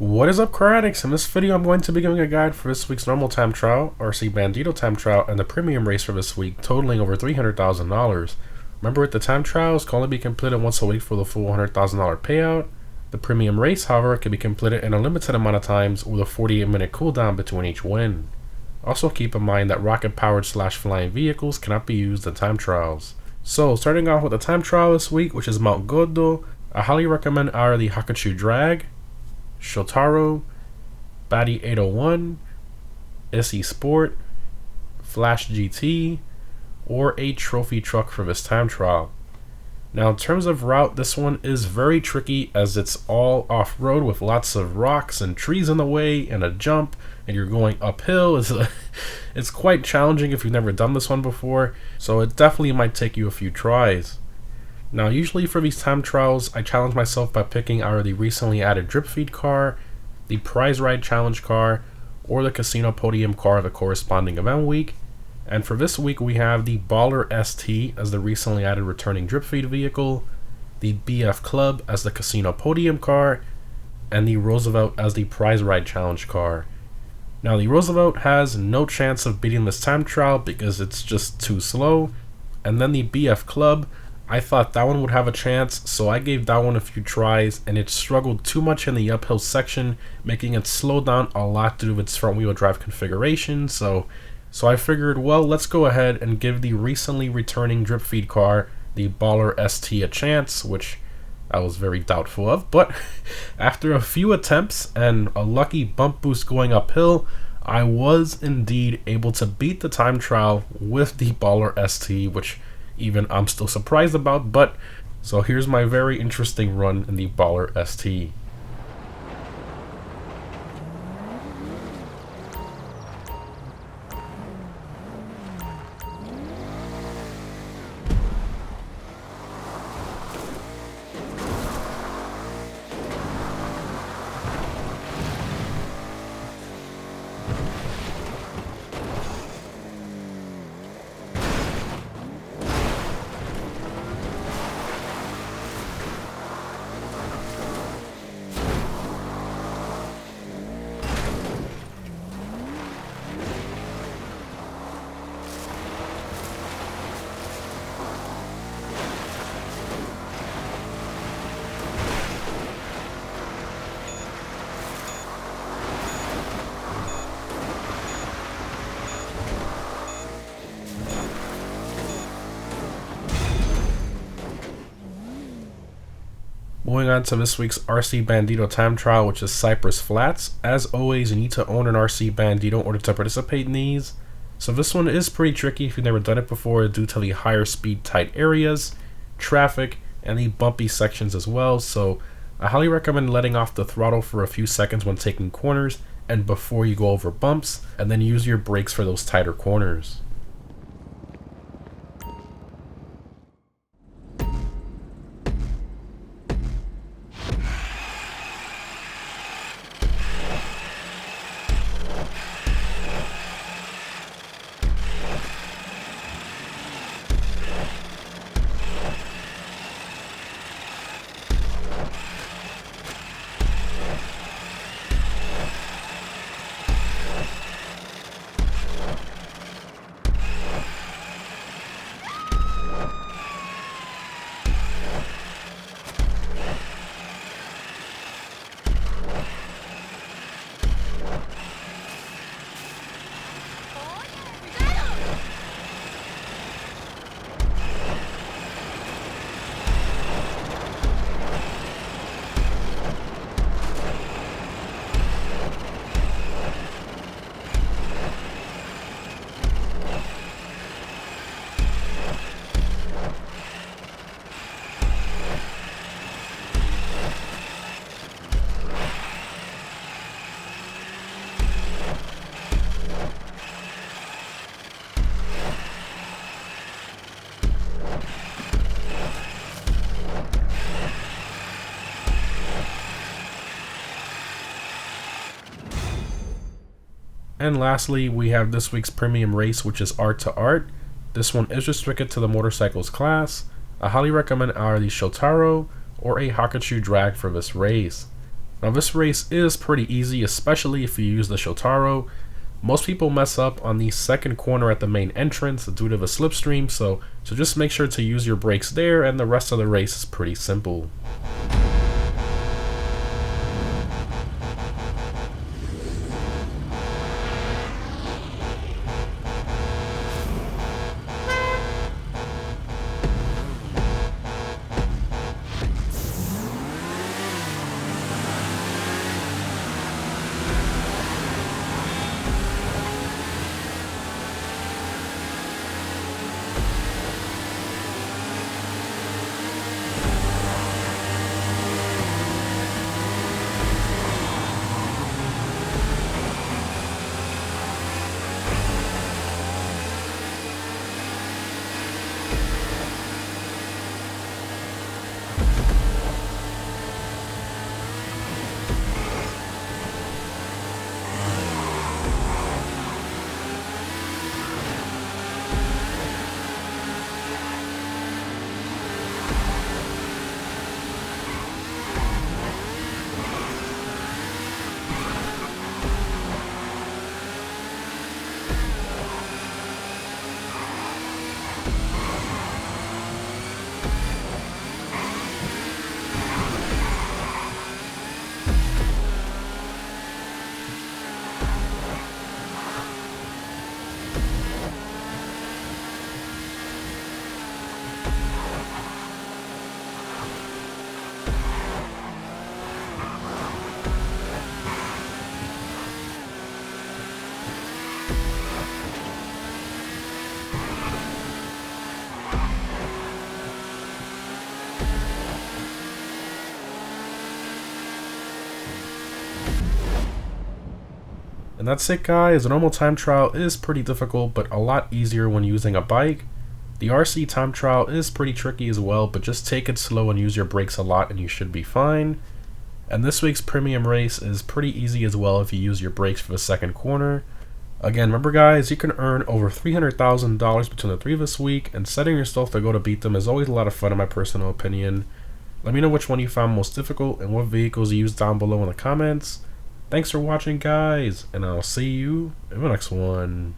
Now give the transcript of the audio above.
What is up, car addicts? In this video, I'm going to be giving a guide for this week's normal time trial, RC Bandito time trial, and the premium race for this week, totaling over $300,000. Remember, the time trials can only be completed once a week for the full $100,000 payout. The premium race, however, can be completed in a limited amount of times with a 48-minute cooldown between each win. Also keep in mind that rocket-powered / flying vehicles cannot be used in time trials. So, starting off with the time trial this week, which is Mount Gordo, I highly recommend either the Hakachu Drag, Shotaro, Batty 801, SE Sport, Flash GT, or a trophy truck for this time trial. Now, in terms of route, this one is very tricky as it's all off-road with lots of rocks and trees in the way and a jump, and you're going uphill. It's quite challenging if you've never done this one before, so it definitely might take you a few tries. Now, usually for these time trials, I challenge myself by picking either the recently added drip feed car, the prize ride challenge car, or the casino podium car of the corresponding event week. And for this week, we have the Baller ST as the recently added returning drip feed vehicle, the BF Club as the casino podium car, and the Roosevelt as the prize ride challenge car. Now, the Roosevelt has no chance of beating this time trial because it's just too slow, and then the BF Club, I thought that one would have a chance, so I gave that one a few tries, and it struggled too much in the uphill section, making it slow down a lot due to its front wheel drive configuration. So I figured, well, let's go ahead and give the recently returning drip feed car, the Baller ST, a chance, which I was very doubtful of. But after a few attempts and a lucky bump boost going uphill, I was indeed able to beat the time trial with the Baller ST, which even I'm still surprised about. But so here's my very interesting run in the Baller ST. Moving on to this week's RC Bandito time trial, which is Cypress Flats. As always, you need to own an RC Bandito in order to participate in these. So this one is pretty tricky if you've never done it before due to the higher speed tight areas, traffic, and the bumpy sections as well. So I highly recommend letting off the throttle for a few seconds when taking corners and before you go over bumps, and then use your brakes for those tighter corners. And lastly, we have this week's premium race, which is Art to Art. This one is restricted to the motorcycles class. I highly recommend either the Shotaro or a Hakachu Drag for this race. Now this race is pretty easy, especially if you use the Shotaro. Most people mess up on the second corner at the main entrance due to the slipstream, so just make sure to use your brakes there, and the rest of the race is pretty simple. And that's it, guys. A normal time trial is pretty difficult, but a lot easier when using a bike. The RC time trial is pretty tricky as well, but just take it slow and use your brakes a lot and you should be fine. And this week's premium race is pretty easy as well if you use your brakes for the second corner. Again, remember guys, you can earn over $300,000 between the three of this week, and setting yourself to go to beat them is always a lot of fun in my personal opinion. Let me know which one you found most difficult and what vehicles you used down below in the comments. Thanks for watching, guys, and I'll see you in the next one.